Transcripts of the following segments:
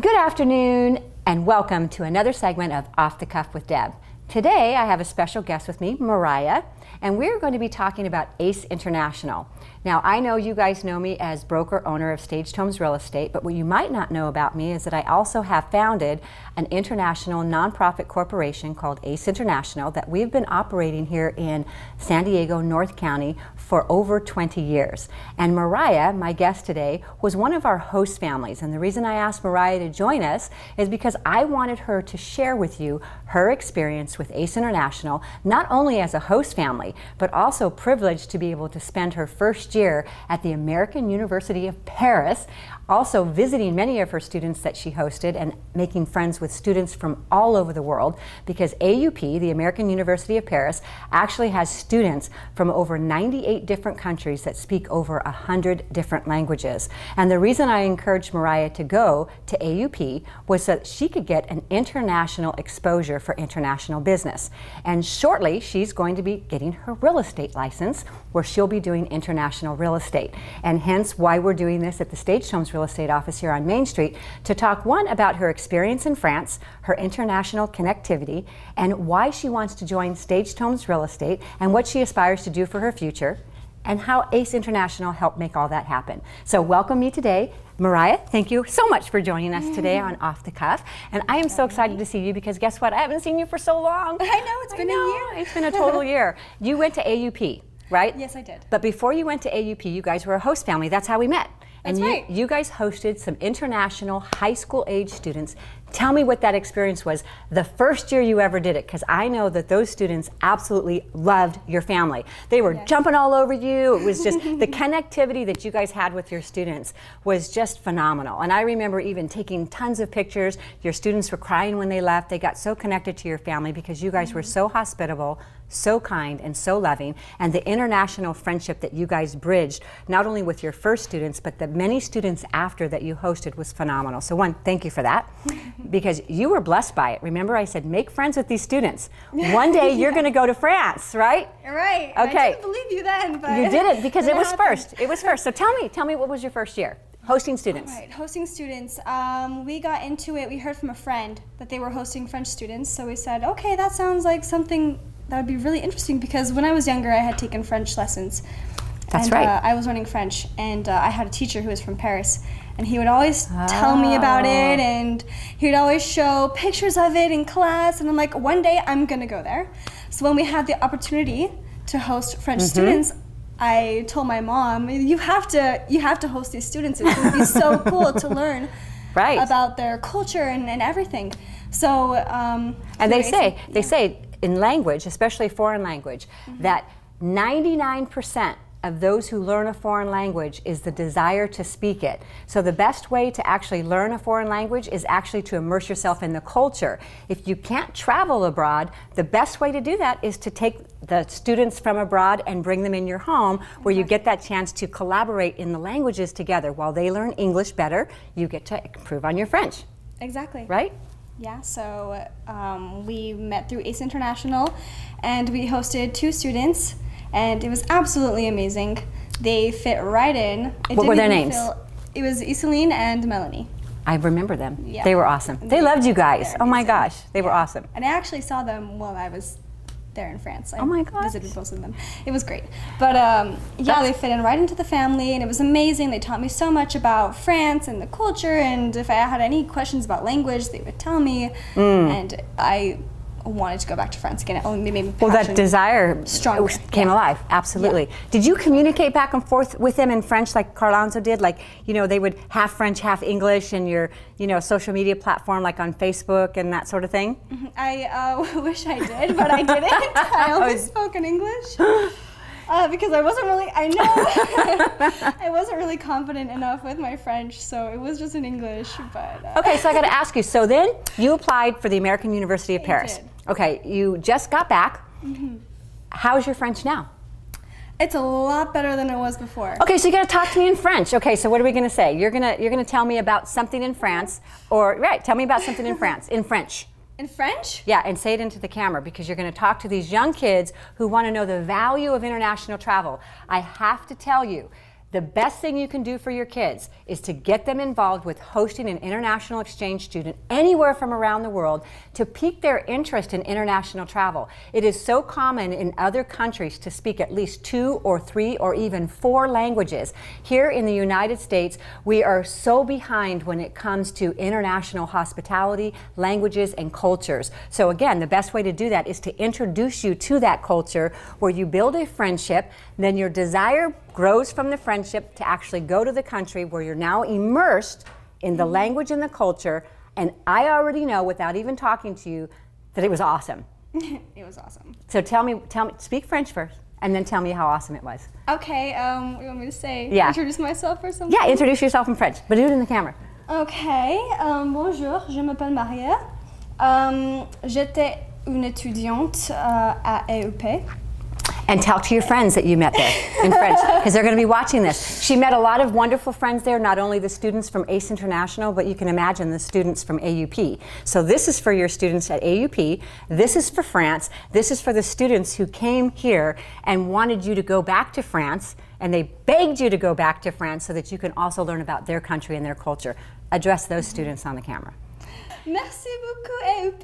Good afternoon and welcome to another segment of Off the Cuff with Deb. Today I have a special guest with me, Mariah, and we're going to be talking about ACE International. Now I know you guys know me as broker owner of Staged Homes Real Estate, but what you might not know about me is that I also have founded an international nonprofit corporation called ACE International that we've been operating here in San Diego, North County for over 20 years. And Mariah, my guest today, was one of our host families. And the reason I asked Mariah to join us is because I wanted her to share with you her experience with ACE International, not only as a host family, but also privileged to be able to spend her first year at the American University of Paris, also visiting many of her students that she hosted and making friends with students from all over the world, because AUP, the American University of Paris, actually has students from over 98 different countries that speak over 100 different languages. And the reason I encouraged Mariah to go to AUP was so that she could get an international exposure for international business. And shortly, she's going to be getting her real estate license, where she'll be doing international real estate. And hence why we're doing this at the Staged Homes Real Estate office here on Main Street, to talk one about her experience in France, her international connectivity, and why she wants to join Staged Homes Real Estate and what she aspires to do for her future, and how ACE International helped make all that happen. So welcome me today, Mariah. Thank you so much for joining us today on Off the Cuff. And I am so excited to see you because guess what? I haven't seen you for so long. I know, it's been a year. It's been a total year. You went to AUP, right? Yes, I did. But before you went to AUP, you guys were a host family. That's how we met. That's and right. You guys hosted some international high school age students. Tell me what that experience was the first year you ever did it, because I know that those students absolutely loved your family. They were jumping all over you. It was just the connectivity that you guys had with your students was just phenomenal. And I remember even taking tons of pictures. Your students were crying when they left. They got so connected to your family because you guys were so hospitable, so kind, and so loving. And the international friendship that you guys bridged, not only with your first students, but the many students after that you hosted, was phenomenal. So one, thank you for that. Because you were blessed by it. Remember, I said, make friends with these students. One day you're going to go to France, right? Right. Okay. I didn't believe you then, but you did it because it was happened. first. It was first. So tell me, what was your first year hosting students? All right, hosting students. We got into it. We heard from a friend that they were hosting French students, so we said, okay, that sounds like something that would be really interesting, because when I was younger, I had taken French lessons. That's right. I was learning French, and I had a teacher who was from Paris, and he would always tell me about it, and he would always show pictures of it in class, and I'm like, one day I'm gonna go there. So when we had the opportunity to host French students, I told my mom, you have to host these students. It would be so cool to learn about their culture and everything. So and they say in language, especially foreign language, that 99% of those who learn a foreign language is the desire to speak it. So the best way to actually learn a foreign language is actually to immerse yourself in the culture. If you can't travel abroad, the best way to do that is to take the students from abroad and bring them in your home, where you get that chance to collaborate in the languages together. While they learn English better, you get to improve on your French. Exactly. Right? Yeah, so we met through ACE International, and we hosted 2 students, and it was absolutely amazing. They fit right in. What were their names? It was Iseline and Melanie. I remember them. Yeah. They were awesome. They loved you guys. Oh my gosh, they were awesome. And I actually saw them while I was there in France. Oh my gosh. Visited both of them. It was great. But yeah, they fit in right into the family, and it was amazing. They taught me so much about France and the culture, and if I had any questions about language, they would tell me. And I wanted to go back to France again. It only made me Well, that desire stronger. came alive. Absolutely. Yeah. Did you communicate back and forth with them in French like Carlonzo did? Like, you know, they would half French, half English in your, you know, social media platform, like on Facebook and that sort of thing? I wish I did, but I didn't. I only spoke in English. Because I wasn't really, I wasn't really confident enough with my French, so it was just in English. But okay, so I got to ask you. So then you applied for the American University of Paris. I did. Okay, you just got back. How's your French now? It's a lot better than it was before. Okay, so you got to talk to me in French. Okay, so what are we going to say? You're gonna tell me about something in France, or tell me about something in France in French. In French? Yeah, and say it into the camera, because you're going to talk to these young kids who want to know the value of international travel. I have to tell you, The best thing you can do for your kids is to get them involved with hosting an international exchange student anywhere from around the world to pique their interest in international travel. It is so common in other countries to speak at least 2 or 3 or even 4 languages. Here in the United States, we are so behind when it comes to international hospitality, languages, and cultures. So again, the best way to do that is to introduce you to that culture where you build a friendship, then your desire grows from the friendship to actually go to the country where you're now immersed in the language and the culture. And I already know, without even talking to you, that it was awesome. It was awesome. So tell me, speak French first, and then tell me how awesome it was. Okay, you want me to say, Yeah. introduce myself or something? Yeah, introduce yourself in French, but do it in the camera. Okay, bonjour, je m'appelle Mariah. J'étais une étudiante à EUP. And talk to your friends that you met there in French, because they're going to be watching this. She met a lot of wonderful friends there, not only the students from ACE International, but you can imagine the students from AUP. So this is for your students at AUP, this is for France, this is for the students who came here and wanted you to go back to France, and they begged you to go back to France so that you can also learn about their country and their culture. Address those students on the camera. Merci beaucoup, EUP.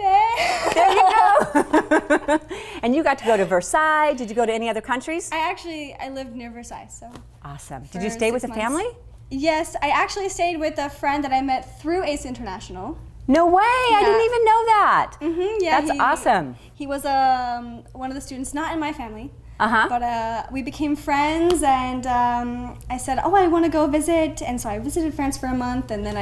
There you go. And you got to go to Versailles. Did you go to any other countries? I lived near Versailles, so. Awesome. Did for you stay with 6 a months. family? Yes, I actually stayed with a friend that I met through ACE International. No way. I didn't even know that. Yeah, That's awesome. He was one of the students, not in my family. Uh-huh. But we became friends, and I said, oh, I want to go visit. And so I visited France for a month, and then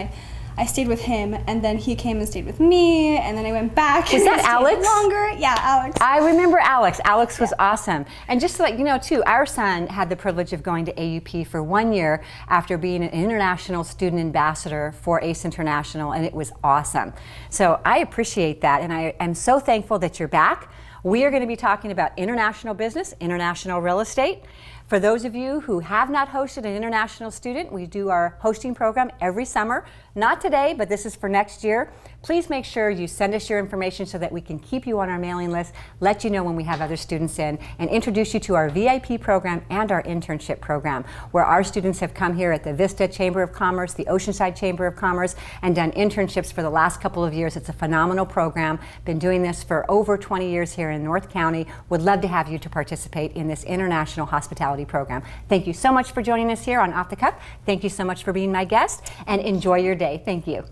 I stayed with him, and then he came and stayed with me, and then I went back. Was that Alex? Longer, yeah, Alex. I remember Alex. Alex was awesome. And just to let you know, too, our son had the privilege of going to AUP for 1 year after being an international student ambassador for ACE International, and it was awesome. So I appreciate that, and I am so thankful that you're back. We are going to be talking about international business, international real estate. For those of you who have not hosted an international student, we do our hosting program every summer. Not today, but this is for next year. Please make sure you send us your information so that we can keep you on our mailing list, let you know when we have other students in, and introduce you to our VIP program and our internship program, where our students have come here at the Vista Chamber of Commerce, the Oceanside Chamber of Commerce, and done internships for the last couple of years. It's a phenomenal program. Been doing this for over 20 years here in North County. Would love to have you to participate in this international hospitality program. Thank you so much for joining us here on Off the Cuff. Thank you so much for being my guest, and enjoy your day. Thank you.